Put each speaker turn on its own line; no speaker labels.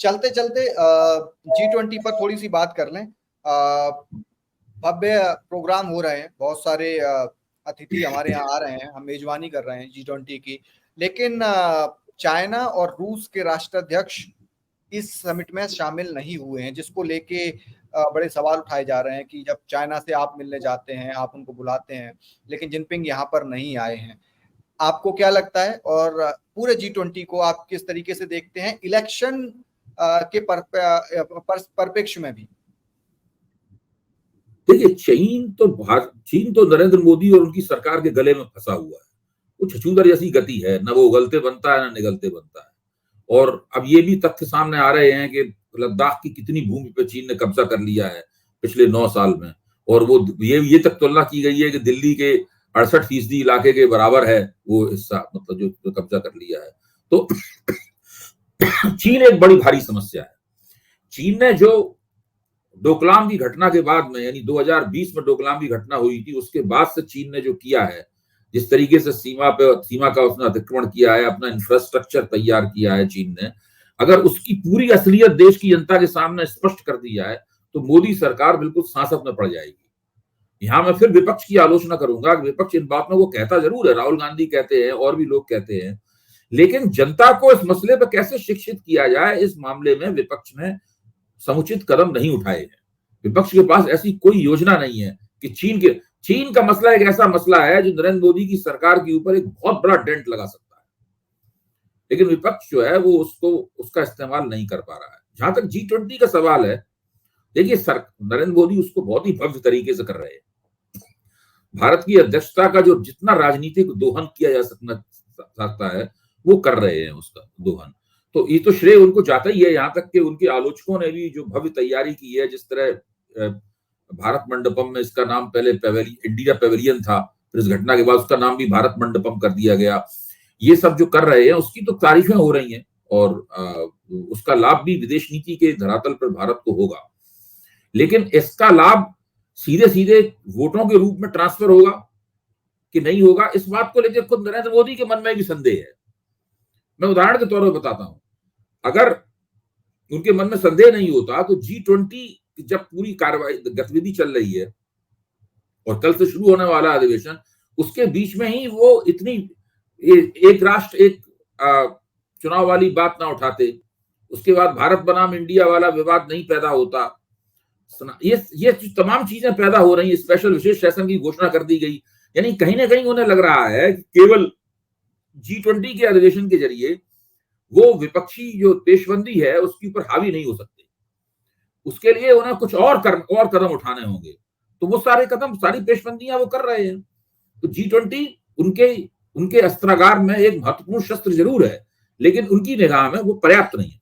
चलते चलते G20 पर थोड़ी सी बात कर लें। भव्य प्रोग्राम हो रहे हैं, बहुत सारे अतिथि हमारे यहाँ आ रहे हैं, हम मेजबानी कर रहे हैं G20 की। लेकिन चाइना और रूस के राष्ट्राध्यक्ष इस समिट में शामिल नहीं हुए हैं, जिसको लेके बड़े सवाल उठाए जा रहे हैं कि जब चाइना से आप मिलने जाते हैं, आप उनको बुलाते हैं, लेकिन जिनपिंग यहाँ पर नहीं आए हैं। आपको क्या लगता है, और पूरे G20 को आप किस तरीके से देखते हैं इलेक्शन के परिप्रेक्ष्य में भी?
देखिए, चीन तो नरेंद्र मोदी और उनकी सरकार के गले में फंसा हुआ है। वो छछूंदर जैसी गति है, न वो उगलते बनता है, न निगलते बनता है। और अब ये भी तथ्य सामने आ रहे हैं कि लद्दाख की कितनी भूमि पे चीन ने कब्जा कर लिया है पिछले 9 साल में। और वो ये तक तुलना की गई है कि दिल्ली के 68% इलाके के बराबर है वो हिस्सा, मतलब जो कब्जा कर लिया है। तो चीन एक बड़ी भारी समस्या है। चीन ने जो डोकलाम की घटना के बाद में, यानी 2020 में डोकलाम की घटना हुई थी, उसके बाद से चीन ने जो किया है, जिस तरीके से सीमा का उसने अतिक्रमण किया है, अपना इंफ्रास्ट्रक्चर तैयार किया है चीन ने, अगर उसकी पूरी असलियत देश की जनता के सामने स्पष्ट कर दिया है तो मोदी सरकार बिल्कुल सांसत में पड़ जाएगी। यहां मैं फिर विपक्ष की आलोचना करूंगा। विपक्ष इन बातों को कहता जरूर है, राहुल गांधी कहते हैं और भी लोग कहते हैं, लेकिन जनता को इस मसले पर कैसे शिक्षित किया जाए, इस मामले में विपक्ष ने समुचित कदम नहीं उठाए हैं। विपक्ष के पास ऐसी कोई योजना नहीं है कि चीन का मसला एक ऐसा मसला है जो नरेंद्र मोदी की सरकार के ऊपर एक बहुत बड़ा डेंट लगा सकता है, लेकिन विपक्ष जो है वो उसका इस्तेमाल नहीं कर पा रहा है। जहां तक G20 का सवाल है, देखिए नरेंद्र मोदी उसको बहुत ही भव्य तरीके से कर रहे हैं। भारत की अध्यक्षता का जो जितना राजनीतिक दोहन किया जा सकता है वो कर रहे हैं उसका दोहन। तो ये तो श्रेय उनको जाता ही है। यहाँ तक कि उनके आलोचकों ने भी जो भव्य तैयारी की है, जिस तरह भारत मंडपम में, इसका नाम पहले इंडिया पेवेलियन था, फिर इस घटना के बाद उसका नाम भी भारत मंडपम कर दिया गया। ये सब जो कर रहे हैं उसकी तो तारीफें हो रही हैं, और उसका लाभ भी विदेश नीति के धरातल पर भारत को होगा। लेकिन इसका लाभ सीधे सीधे वोटों के रूप में ट्रांसफर होगा कि नहीं होगा, इस बात को लेकर खुद नरेंद्र मोदी के मन में भी संदेह है। मैं उदाहरण के तौर पर बताता हूं, अगर उनके मन में संदेह नहीं होता तो G20 जब पूरी कार्रवाई गतिविधि चल रही है और कल से शुरू होने वाला अधिवेशन, उसके बीच में ही वो इतनी एक राष्ट्र एक चुनाव वाली बात ना उठाते, उसके बाद भारत बनाम इंडिया वाला विवाद नहीं पैदा होता। ये तमाम चीजें पैदा हो रही है, स्पेशल विशेष सेशन की घोषणा कर दी गई। यानी कहीं ना कहीं उन्हें लग रहा है कि केवल G20 के अधिवेशन के जरिए वो विपक्षी जो पेशबंदी है उसके ऊपर हावी नहीं हो सकते। उसके लिए उन्हें कुछ और कदम उठाने होंगे। तो वो सारे कदम, सारी पेशबंदियां वो कर रहे हैं। तो G20 उनके अस्त्रागार में एक महत्वपूर्ण शस्त्र जरूर है, लेकिन उनकी निगाह में वो पर्याप्त नहीं है।